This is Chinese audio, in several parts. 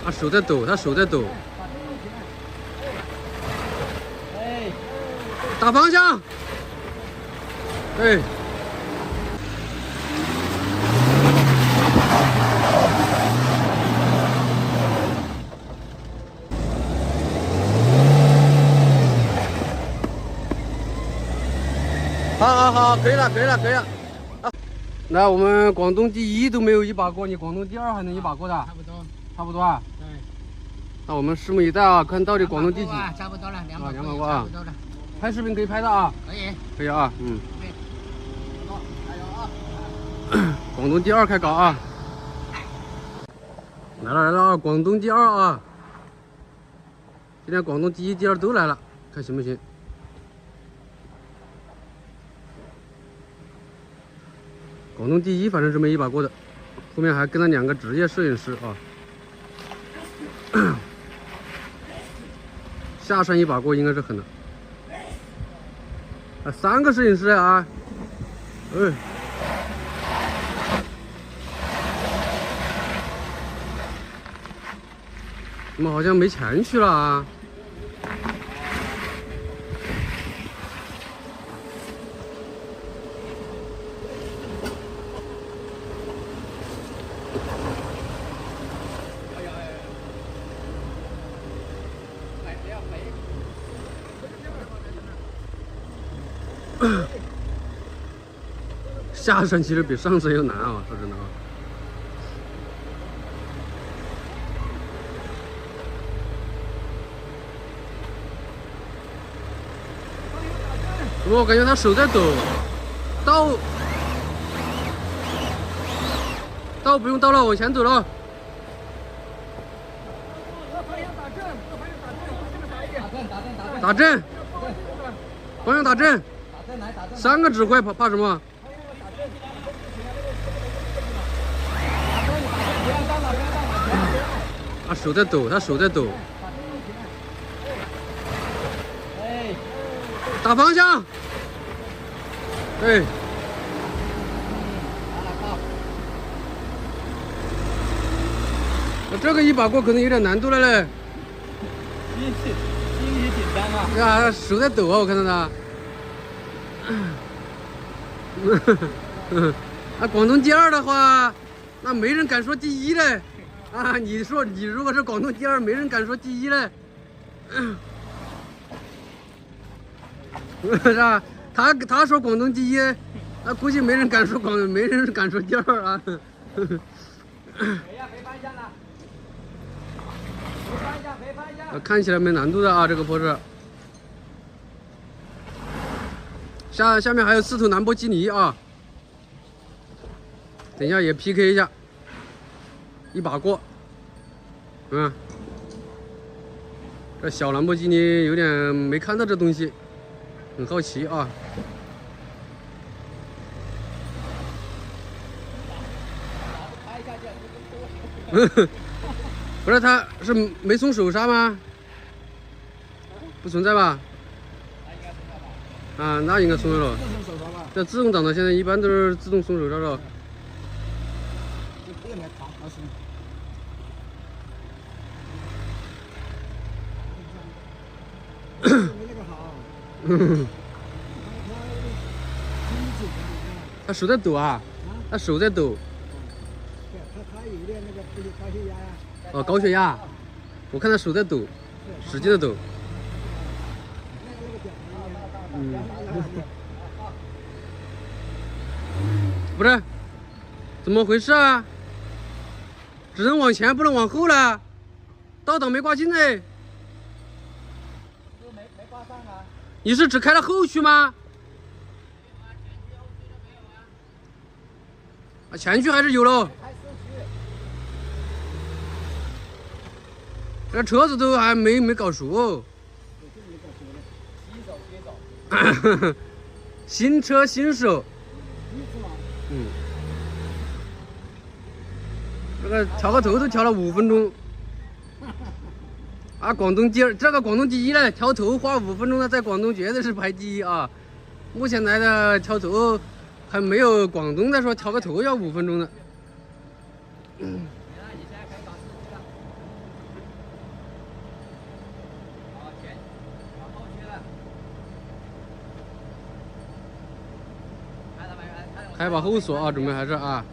他手在抖，他手在抖。打方向。对。好，可以了。啊，那我们广东第一都没有一把过，你广东第二还能一把过的？差不多啊。对。那我们拭目以待啊，看到底广东第几？差不多了，200过啊。拍视频可以拍的啊。可以啊，嗯。加油啊！广东第二开搞啊！来了啊！广东第二啊！今天广东第一、第二都来了，看行不行？广东第一反正是没一把过的，后面还跟了2个职业摄影师啊。下山一把过应该是狠的。啊，3个摄影师啊！怎么好像没钱去了啊？下山其实比上山要难啊，说真的啊。我感觉他手在抖，倒不用倒了，往前走了。打正，方向打正，3个指挥怕什么？啊，手在抖，他手在抖。打方向。对。这个一把过可能有点难度了嘞。心里紧张啊！啊，手在抖啊，我看到他。啊，广东第二的话，那没人敢说第一嘞。啊，你说你如果是广东第二，没人敢说第一嘞。是吧？他说广东第一，那估计没人敢说第二啊。看起来没难度的啊，这个坡是。下面还有4头兰博基尼啊，等一下也 PK 一下，一把过。这小兰博基尼有点没看到这东西，很好奇啊。不是，他是没松手刹吗？不存在吧？啊，那应该松了。这自动挡的现在一般都是自动松手刹了。他手在抖啊！他手在抖。他有点那个高血压呀。哦，高血压。我看他手在抖，使劲的抖。不是，怎么回事啊？只能往前，不能往后了。倒档没挂进哎。没挂上啊。你是只开了后驱吗？啊，前驱还是有喽。这车子都还没搞熟。新车新手。这个调个头都调了5分钟。啊，广东第二，这个广东第一嘞，调头花5分钟的，在广东绝对是排第一啊。目前来的调头还没有广东的说调个头要5分钟的。开把后锁啊，准备还是啊。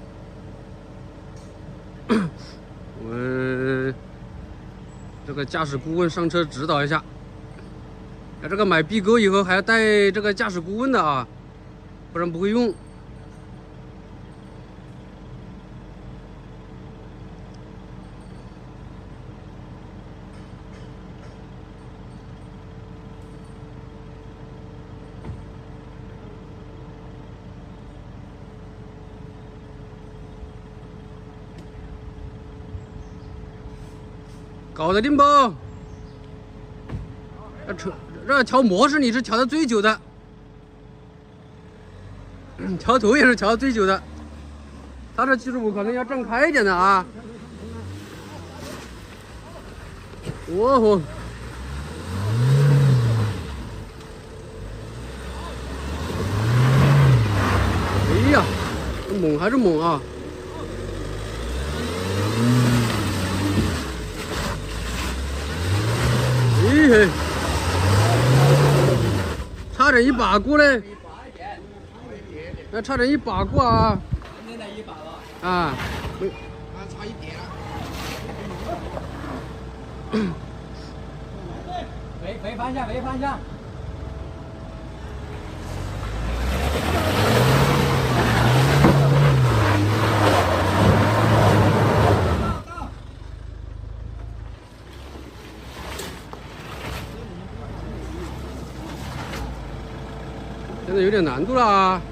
我们这个驾驶顾问上车指导一下。这个买 B 勾以后还要带这个驾驶顾问的啊，不然不会用。搞得定不？这调模式你是调的最久的，调头也是调的最久的。它这75可能要站开一点的啊。哦吼！哎呀，猛还是猛啊！嘿，差点一把过嘞，那差点一把过啊！现在一把了啊，差一点了。回方向，回方向。现在有点难度了啊！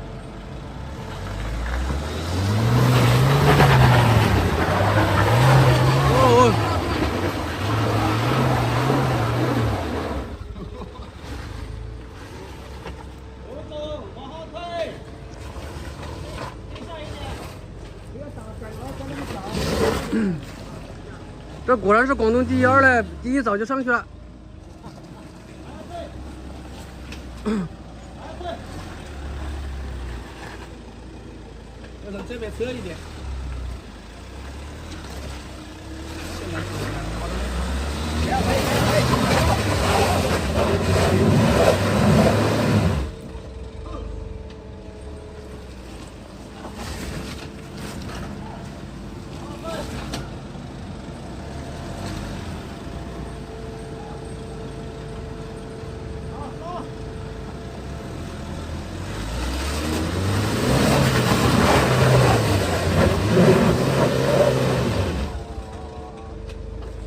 哦，往后退，停下一点，不要打转了，转那么小。这果然是广东第2嘞，第1早就上去了。要从这边侧一点。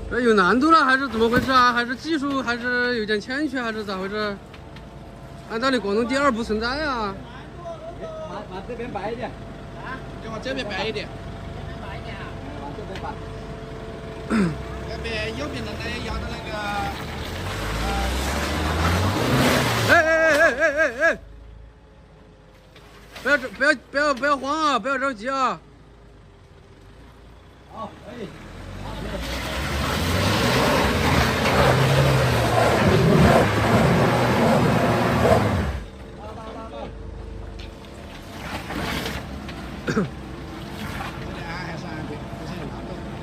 这有难度了还是怎么回事啊？还是技术还是有点欠缺，还是咋回事？按道理广东第2不存在啊。往这边摆一点。啊？就往这边摆一点。摆一点啊？往这边摆。那边右边的那摇的那个。哎！不要慌啊！不要着急啊！好，可以。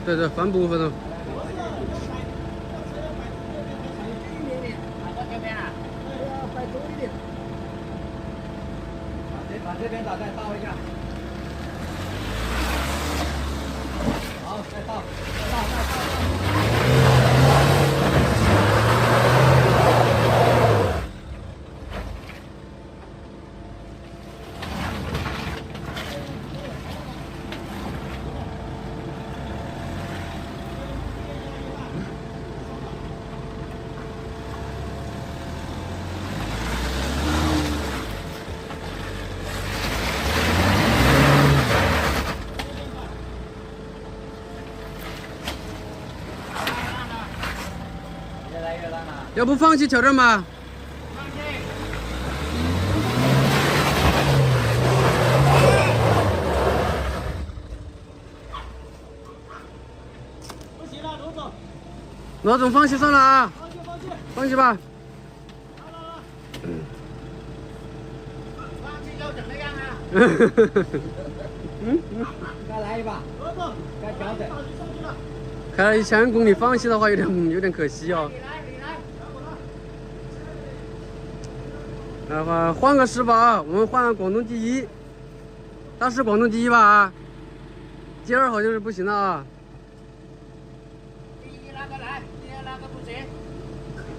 对，帆部分的。把这边打再倒一下。好，再倒，要不放弃挑战吗？不行了，罗总。罗总放弃算了啊！放弃吧。放弃就怎么样啊？再来一把，罗总，再调整。开了1000公里，放弃的话有点可惜哦。来吧，换个10把，我们换广东第1。它是广东第一吧第二好像是不行的啊。第一那个来，第二那个不行。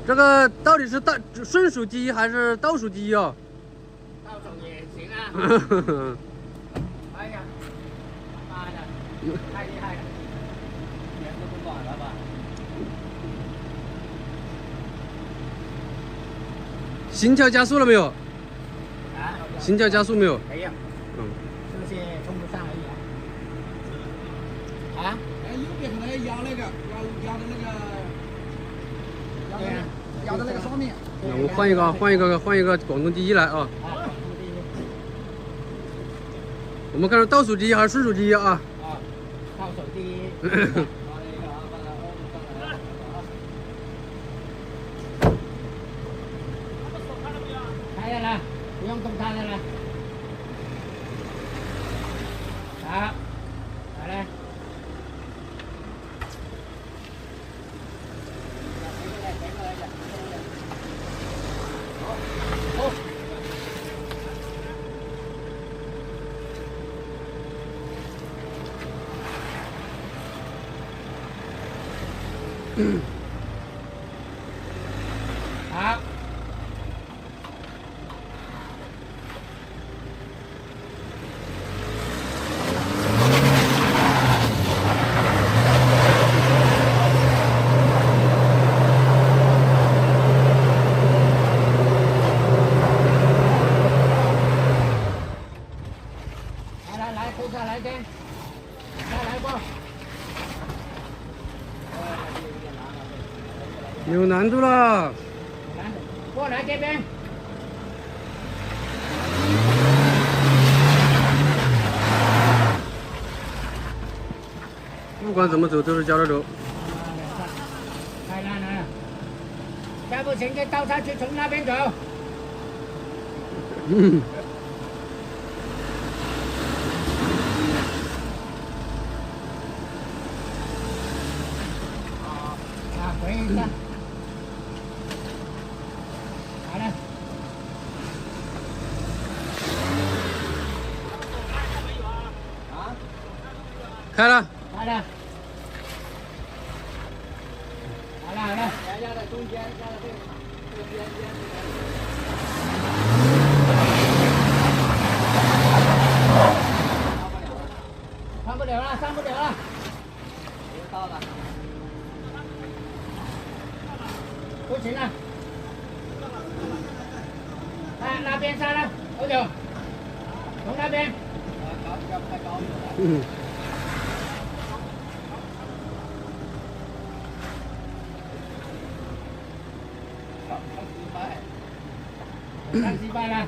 这个到底是顺数第一还是倒数第一啊？倒数也行啊。哎呀，妈的，太厉害了，脸都不管了吧？心跳加速了没有？啊？心跳加速没有？没有。就是冲不上而已啊。啊？哎，右边可能要压那个，压的那个，压的那个上面。那我们换一个广东第一来啊。我们看是倒数第一还是顺数第一啊？啊，倒数第一。开了，不用动它的了。好，来嘞。好。来，扣下来先，来过。有难度了。过来这边。不管怎么走都是交着走。太烂了，再不行就倒下去从那边走。回一下。好了。啊？开了。开了。好了。压在中间，压在这个边。上不了了。到了。不行了。那边上了，欧九，从那边。要太高了。看失败了。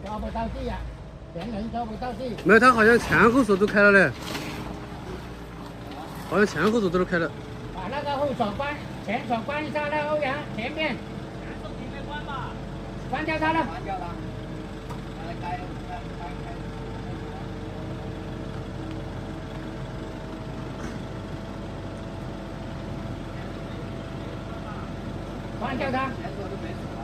抓不到地呀，前轮抓不到地。没有，它好像前后锁都开了嘞。好像前后锁都是开了。把那个后锁关，前锁关一下那欧阳前面。前锁你没关吧？关掉它了。关掉它。开。关掉它。前锁都没锁了。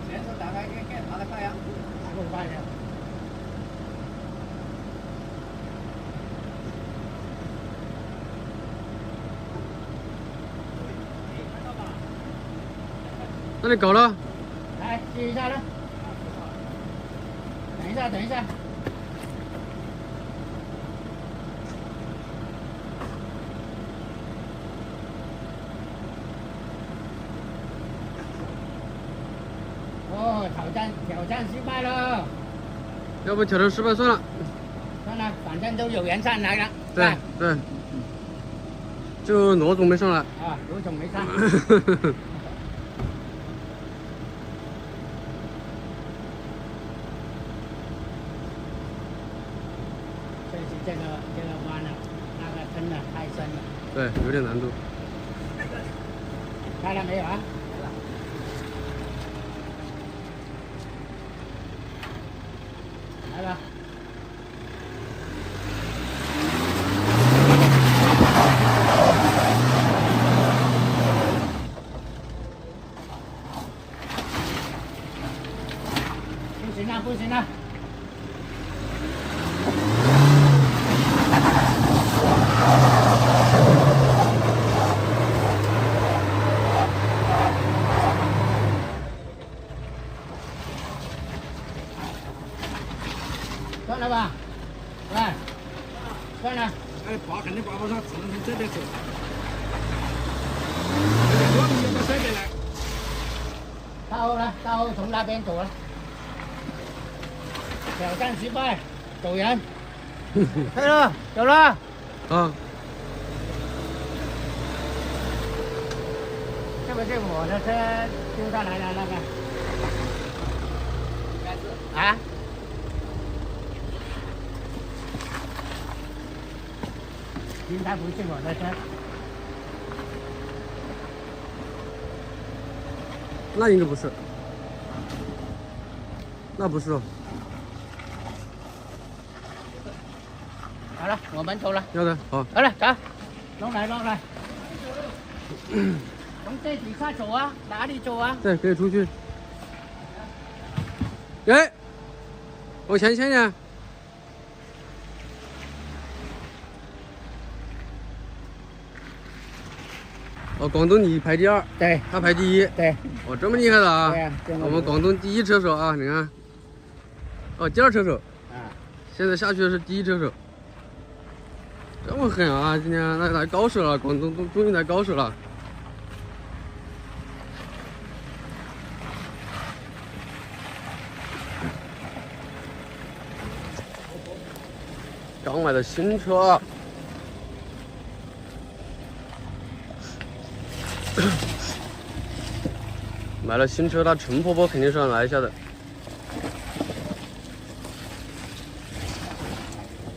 前锁打开给它的开呀。打不开呀。那你搞了？来试一下了。等一下。哦，挑战失败了。要不挑战失败算了。算了，反正都有人上来了。对。就罗总没上来。啊，罗总没上。这个弯了，那个真的太深了。对，有点难度。开了没有啊？开了。来吧。不行了，不行了。算了吧，来，算了。哎，拔肯定拔不上，只能从这边走。我们要到这边来。大后呢？大后从那边走了。挑战失败，走人。退了，走了。啊。是不是我的车丢下来的那个？啊？应该不是我的车。那应该不是。那不是哦。好了，我们走了。要的，好。好了，走。弄来弄来。从这底下走啊？哪里走啊？对，可以出去。哎，往前牵点。哦，广东你排第2，对，他排第1。对，哦，这么厉害的啊！对呀，我们广东第1车手啊，你看。哦，第2车手。啊。现在下去的是第1车手。这么狠啊！今天来高手了，广东终于来高手了。刚买的新车。买了新车，那陈婆婆肯定是要来一下的。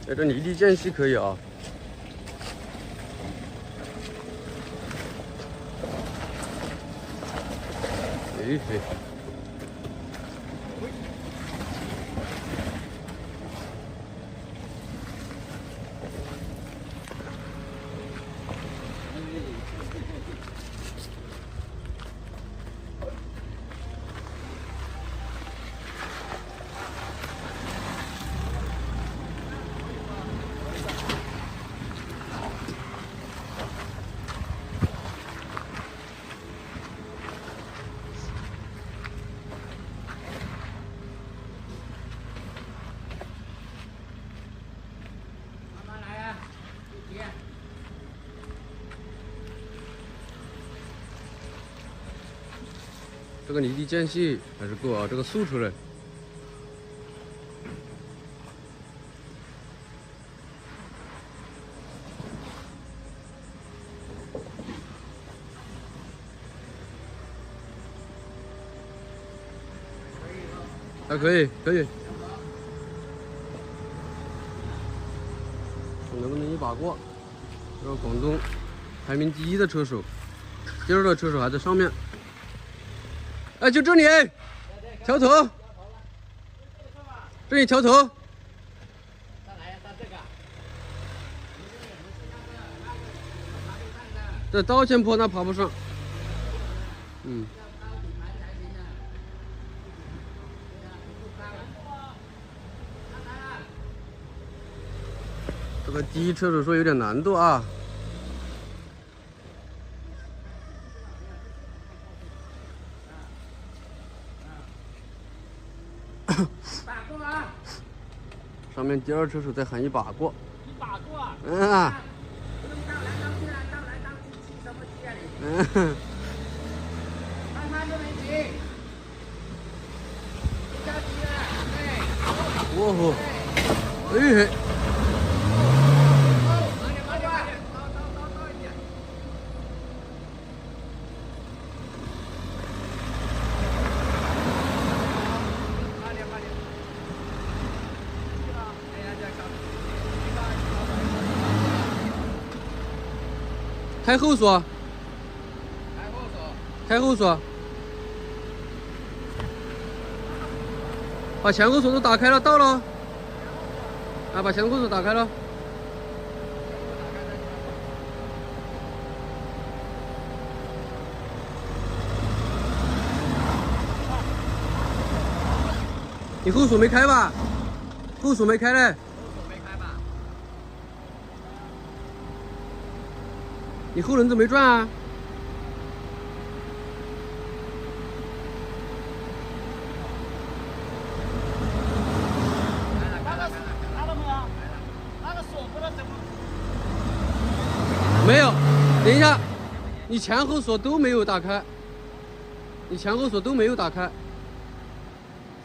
哎，这离地间隙可以啊。嘿嘿。这个离地间隙还是够啊，这个速出来。还可以，可以。能不能一把过？这是广东排名第1的车手，第2的车手还在上面。哎，就这里，调头，这里调头。上来呀，到这个。这刀前坡那爬不上。嗯。这个第1车手说有点难度啊。上面第2车手在喊一把过。一把过啊？嗯啊。不用倒来倒去啊，倒来倒去骑什么骑啊你？嗯。慢慢就能骑。不着急了，对。哇吼！哎。慢点，倒一点。慢点。开后锁。开后锁。把前后锁都打开了，到了。啊，把前后锁打开了。你后锁没开吧？后锁没开嘞。后锁没开吧？你后轮子没转啊？没有，等一下，你前后锁都没有打开，你前后锁都没有打开。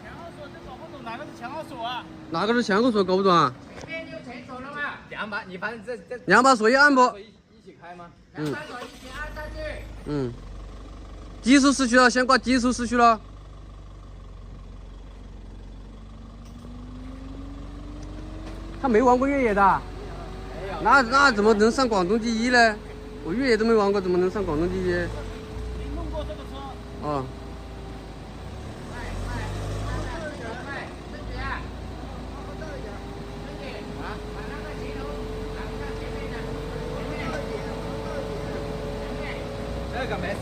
前后锁这搞不懂哪个是前后锁啊？哪个是前后锁搞不懂啊？这边就前锁了嘛。两把，你反正这两把锁一按不？一起开吗？两把锁一起按上去。嗯。极速四驱了，先挂极速四驱了。他没玩过越野的。那怎么能上广东第一呢？我越野都没玩过，怎么能上广东第一？没弄过这个车。哦。这个没事。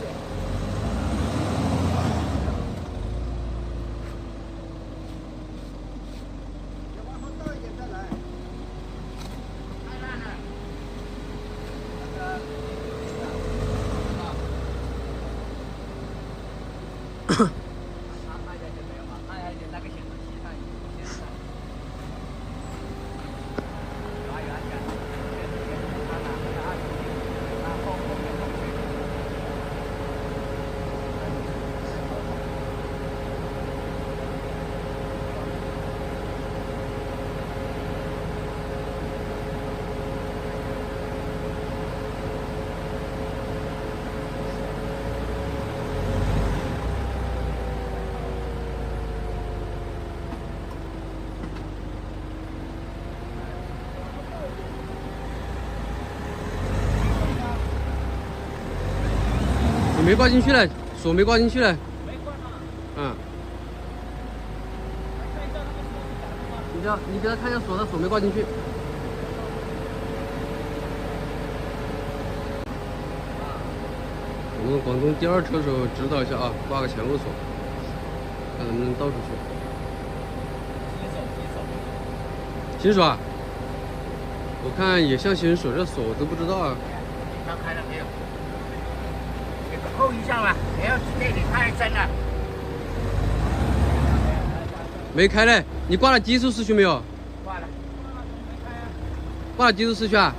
往后倒一点再来。太烂了。按下就没有嘛，按下就那个显示器上显示。有安全，后面后驱。你没挂进去嘞，锁没挂进去嘞。没挂上。嗯。你给他看一下锁的锁没挂进去。我们广东第二车手指导一下啊，挂个前后锁，看能不能倒出去。新手啊？我看也像新手，这锁我都不知道啊。敲开了没有？扣一下吧，不要这里太深了。没开嘞，你挂了极速四驱没有？挂了。挂了极速四驱啊？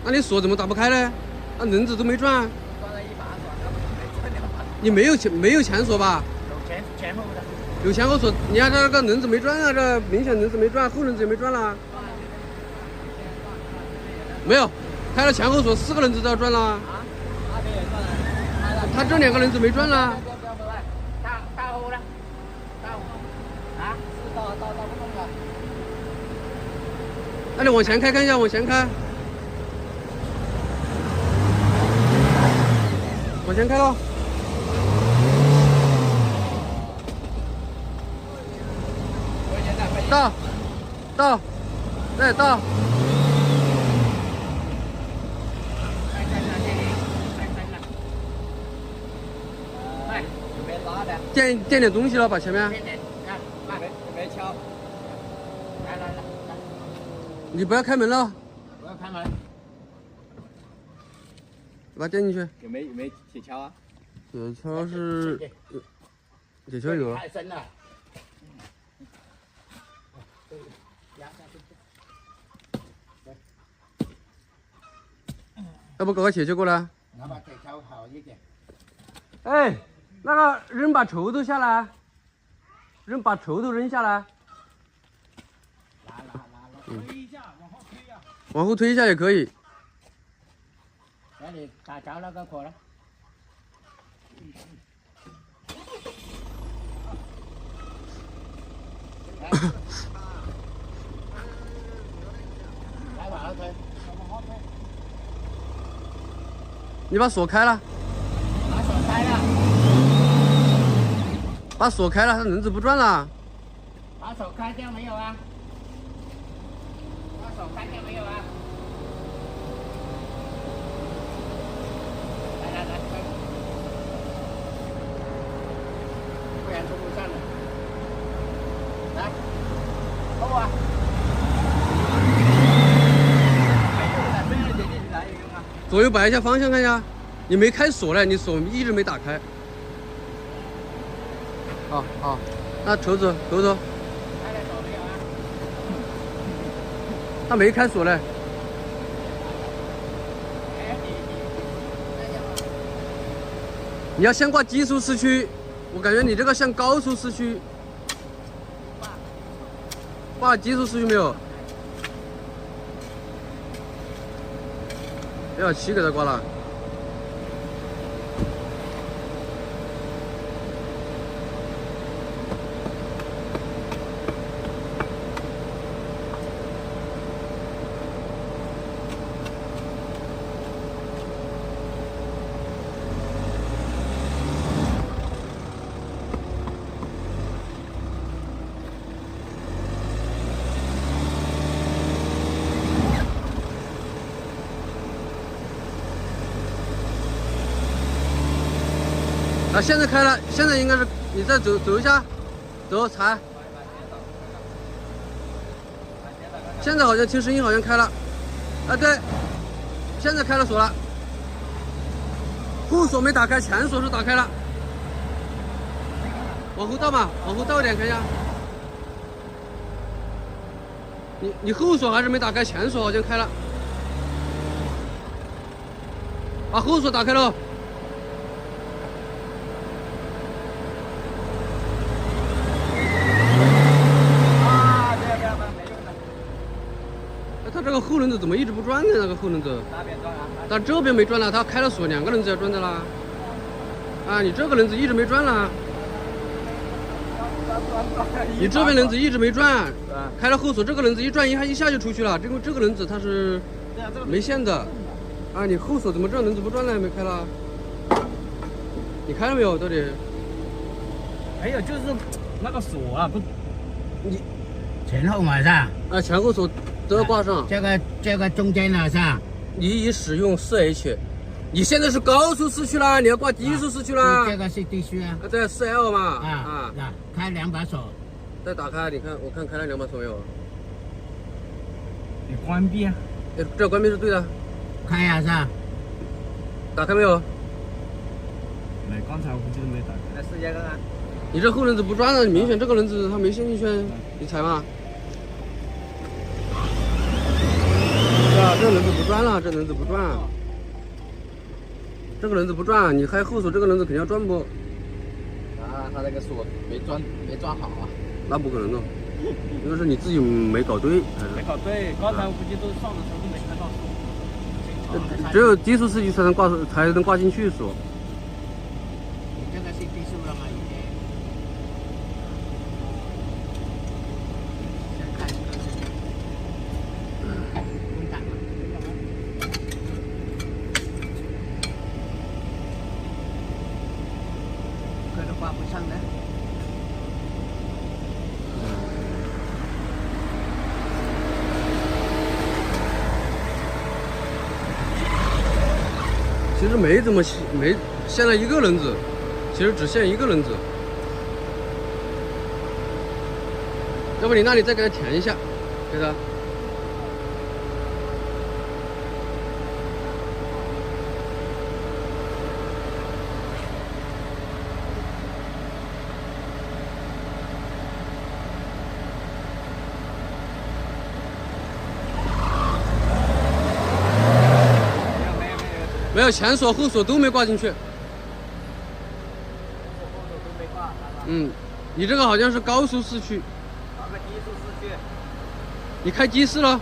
那你锁怎么打不开呢？那轮子都没转。装了一把锁，那不是没转两把？你没有前锁吧？有前后的。有前后锁，你看这个轮子没转啊，这明显轮子没转，后轮子也没转了。没有，开了前后锁，4个轮子都要转了。啊？那边也转了。他这2个轮子没转了。大后呢？大后。啊？是到不动了。那你往前开看一下，往前开。往前开喽。到，再到。垫点东西了，把前面。没敲。来。你不要开门了。不要开门。把它垫进去。有没铁锹啊？铁锹是，铁锹有。太深了。要不搞个铁锹过来？拿把铁锹好一点。哎，那个扔把锄头下来，把锄头扔下来。拉，推一下，往后推呀。往后推一下也可以。那你打着那个火了。来往后推，往后推。你把锁开了。把锁开了。把锁开了，它轮子不转了。把手开掉没有啊？看见没有啊？来，不然冲不上了。来，后啊！左右摆一下方向看一下，你没开锁嘞，你锁一直没打开。好，那头子，他没开锁嘞。你要先挂低速市区，我感觉你这个像高速市区。挂低速市区没有？1.7给他挂了。啊，现在开了，现在应该是你再走一下，走踩。现在好像听声音好像开了，啊对，现在开了锁了，后锁没打开，前锁是打开了。往后倒嘛，往后倒一点看一下。你后锁还是没打开，前锁好像开了。把后锁打开了。它这个后轮子怎么一直不转呢？那个后轮子，哪边转啊？但这边没转了，它开了锁，2个轮子要转的啦。啊，你这个轮子一直没转啦。你这边轮子一直没转，开了后锁，这个轮子一转一下就出去了。这个轮子它是没线的。啊，你后锁怎么这轮子不转了？没开了？你开了没有？到底？没有，就是那个锁啊，不，你前后嘛是吧？啊，前后锁都要挂上。这个中间了是吧？你已使用4H， 你现在是高速市区啦，你要挂低速市区啦。这个是低速啊。对，4L 嘛。啊，开2把锁。再打开，你看，我看开了2把锁没有？你关闭啊。这关闭是对的。开呀是吧？打开没有？没，刚才我估计都没打开。来试一下看看。你这后轮子不转了，明显这个轮子它没陷进去，你踩嘛。是啊，这轮子不转了，这轮子不转。这个轮子不转，你开后锁，这个轮子肯定要转不？啊，他那个锁没转好啊。那不可能的，因为是你自己没搞对。没搞对，刚才我估计都上的时候都没开到锁。只有低速市区才能挂进去锁。这个是低速了嘛？已经。先开这个是。空档了。这都挂不上的。其实没怎么没陷了1个轮子，其实只陷1个轮子。要不你那里再给它填一下，给它。没有，前锁后锁都没挂进去。你这个好像是高速市区。搞个低速市区。你开低速了？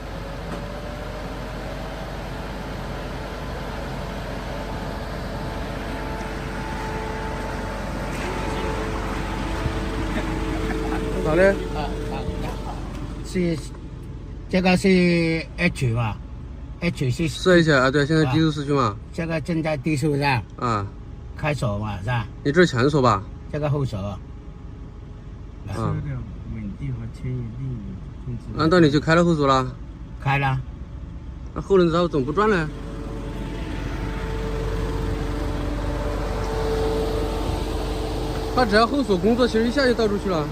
咋的？是这个是 H 吧？H 是试一下啊，对，现在低速市区嘛。这个正在低速是吧？啊。开锁嘛是吧？你这是前锁吧？这个后锁。啊。稳定和牵引力控制。按道理就开了后锁了。开了。那后轮子怎么不转呢？它只要后锁工作，其实一下就倒出去了。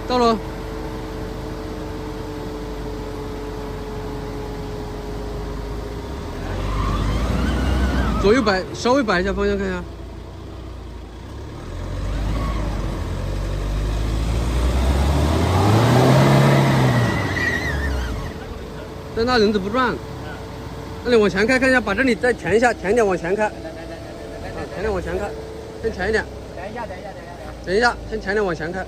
到了。左右摆，稍微摆一下方向，看一下。但那轮子不转，那你往前开看一下，把这里再前一下，前一点往前开。前点往前开，先前一点。等一下，先前点往前开。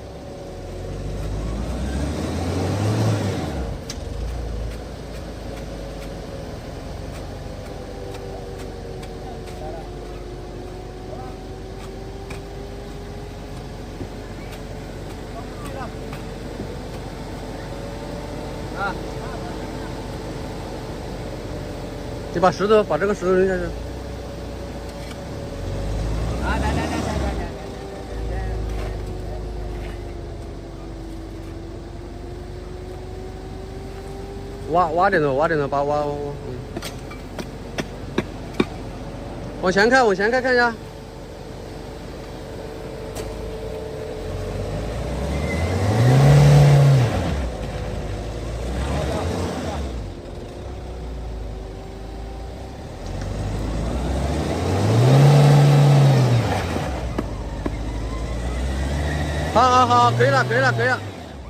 你把石头，把这个石头扔下去。来。挖点头，把挖。往前开，看一下。好，可以了。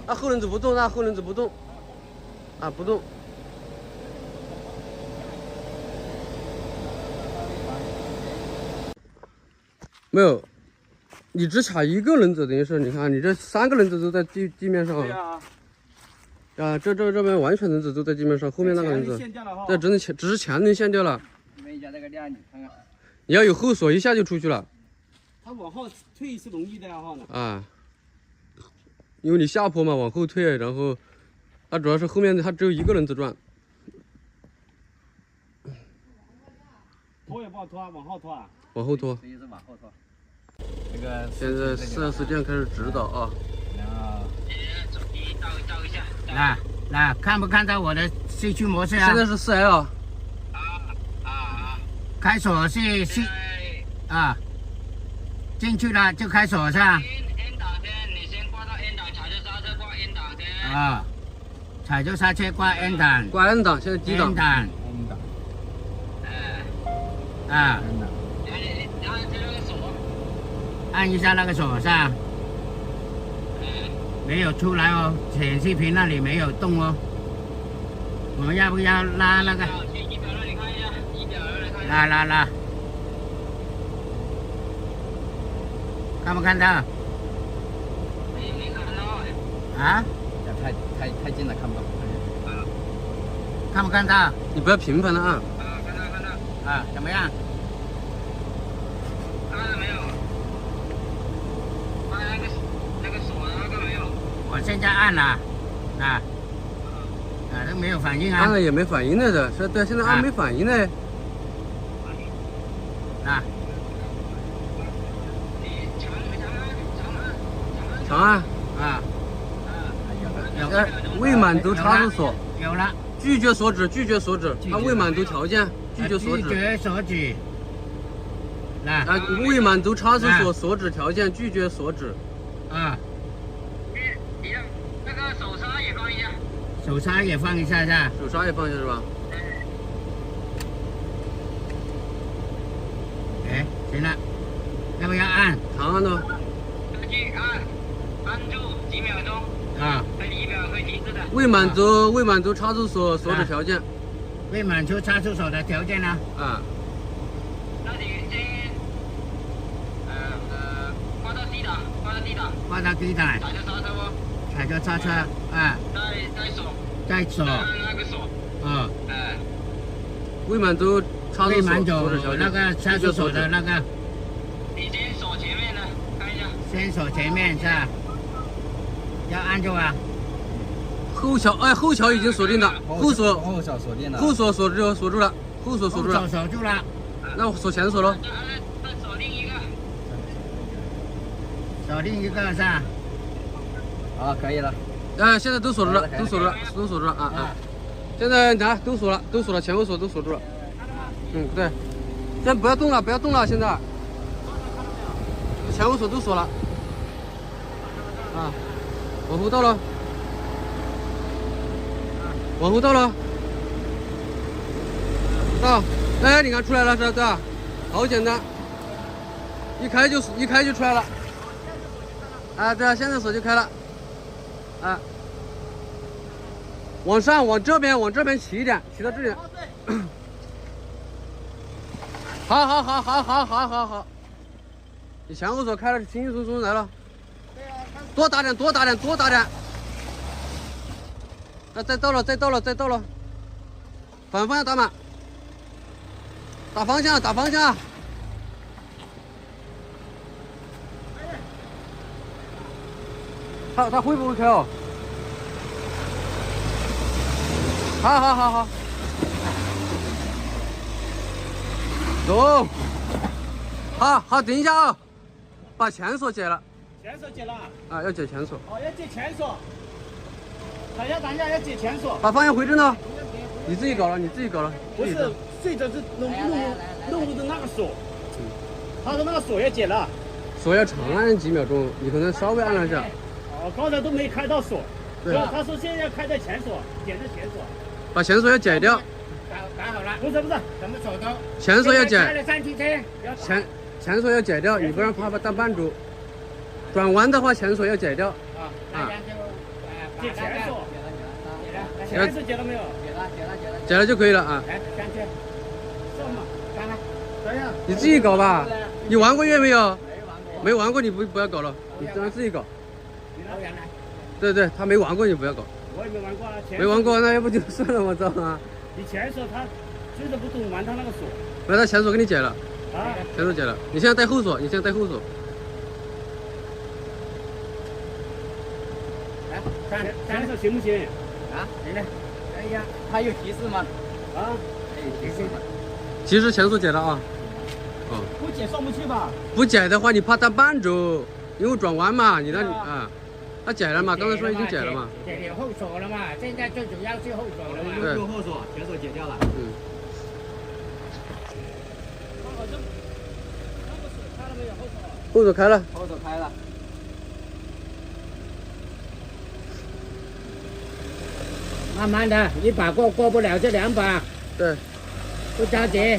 那后轮子不动，不动。没有，你只卡一个轮子，等于是你看，你这3个轮子都在地面上。对啊。啊，这边完全轮子都在地面上，后面那个轮子，这只是前轮线掉了。问一下这个量，你看看。你要有后锁，一下就出去了。它往后退是容易的哈。啊。因为你下坡嘛，往后退，然后它主要是后面它只有一个轮子转。拖也不好拖，往后拖啊。往后拖。这也是往后拖。这个现在4S店开始指导啊。然后手机倒一下。来，看不看到我的 C 区模式啊？现在是4L。开锁是啊，进去了就开锁是吧？啊，踩住刹车挂 N 档，挂 N 档，现在低档。N 档。啊。按一下那个锁是吧？没有出来哦，显示屏那里没有动哦。我们要不要拉那个？拉。看不看到？啊？太近了，看不到。看不看到？你不要频繁的按。看到。啊，怎么样？按了没有？按那个锁那个没有。我现在按了，都没有反应啊。按了也没反应了的，对，现在按没反应呢。长按。未满足插入锁。有了。拒绝锁止，它未满足条件，拒绝锁止。拒绝锁止。未满足插入锁锁止条件，拒绝锁止。你那个手刹也放一下。手刹也放一下是吧？手刹也放一下是吧？哎，行了，要不要按？长按呢？去按住几秒钟。那仪表会提示的。未满足插入锁锁止条件。未满足插入锁的条件呢？那你先挂到 D 档。挂到 D 档。踩着刹车不？踩着刹车再锁。那个锁。未满足插入锁锁止条件。那个插入锁的那个。你先锁前面的，看一下。先锁前面是吧？要按住啊！后桥已经锁定了，后锁锁定了，后锁锁住了，后锁锁住了，锁住了。那我锁前锁喽。再锁定一个。锁定一个是吧？好，可以了。现在都锁住了，都锁住了，都锁住了啊啊！现在拿都锁了，都锁了，前后锁都锁住了。嗯，对。现在不要动了，不要动了，现在。前后锁都锁了。啊，往后倒了，往后倒了，倒。哎，你看出来了，是吧？好简单，一开就出来了。啊，对啊，现在锁就开了。啊，往上，往这边骑一点，骑到这里。好，你前后锁开了，轻轻松松来了。多打点。啊，再倒了。反方向打满。打方向。他会不会开哦？好。走。好，等一下啊，把前锁解了。前锁解了。啊，要解前锁。哦，要解前锁。等一下，要解前锁。把方向回正呢？你自己搞了。不是，最主要是弄入的那个锁。他说那个锁也解了。锁要长按几秒钟，你可能稍微按了一下。哦，刚才都没开到锁。对。他说现在要开在前锁，解的前锁。把前锁要解掉。打好了。不是，什么锁都。前锁要解。开了3汽车。前锁要解掉，你不然怕当绊住。转弯的话，前锁要解掉。啊。解前锁。前锁解了没有？解了就可以了啊。来，上去。上嘛，上来。等一下。你自己搞吧。你玩过月没有？没玩过，你不要搞了，你让他自己搞。对，他没玩过，你不要搞。我也没玩过啊。没玩过，那要不就算了，我操啊！你前锁他就是不懂玩他那个锁。把他前锁给你解了。啊。前锁解了，你现在带后锁，来，前锁行不行？啊，行的。哎呀，他有提示吗？啊，有提示。其实前锁解了啊。哦。不解上不去吧？不解的话，你怕他绊住，因为转弯嘛，你那里啊，他解了嘛，刚才说已经解了嘛。解有后锁了嘛，现在最主要是后锁了嘛。用后锁，前锁解掉了。后锁开了。慢慢的，一把过不了这2把。对。不着急。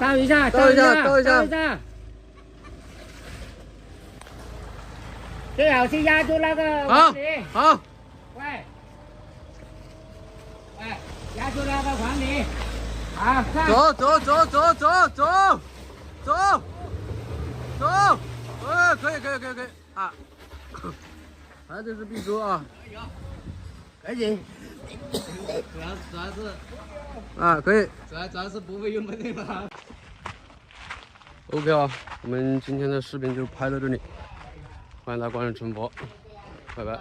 倒一下。最好是压住那个黄泥。好。喂，压住那个黄泥。好，看。走。哎，可以啊。还得是必修啊。可以。主要是。啊，可以。主要是不会用的地方。OK 啊，我们今天的视频就拍到这里，欢迎大家关注陈博，拜拜。